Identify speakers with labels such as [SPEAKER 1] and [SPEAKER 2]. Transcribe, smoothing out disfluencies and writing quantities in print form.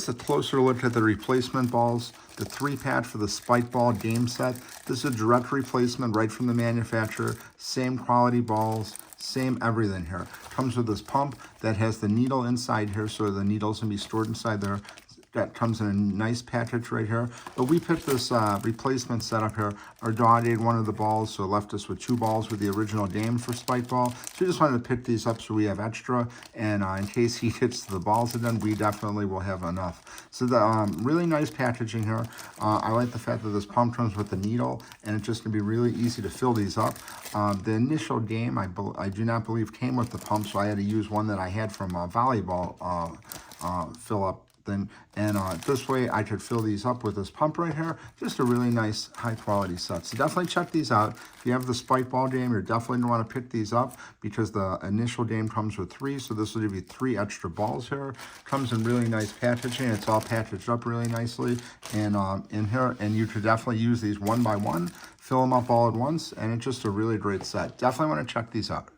[SPEAKER 1] Just a closer look at the replacement balls. The 3-pack for the SpikeBall game set. This is a direct replacement right from the manufacturer. Same quality balls, same everything here. Comes with this pump that has the needle inside here, so the needles can be stored inside there. That comes in a nice package right here. But we picked this replacement setup here. Our dog ate one of the balls, so it left us with 2 balls with the original game for SpikeBall. So we just wanted to pick these up so we have extra. And in case he hits the balls again, we definitely will have enough. So the really nice packaging here. I like the fact that this pump comes with the needle, and it's just going to be really easy to fill these up. The initial game, I do not believe, came with the pump, so I had to use one that I had from volleyball fill-up. And this way I could fill these up with this pump right here. Just a really nice high quality set. So definitely check these out. If you have the SpikeBall game, you're definitely going to want to pick these up because the initial game comes with 3. So this will give you 3 extra balls here. Comes in really nice packaging. It's all packaged up really nicely. And in here, and you could definitely use these one by one, fill them up all at once. And it's just a really great set. Definitely want to check these out.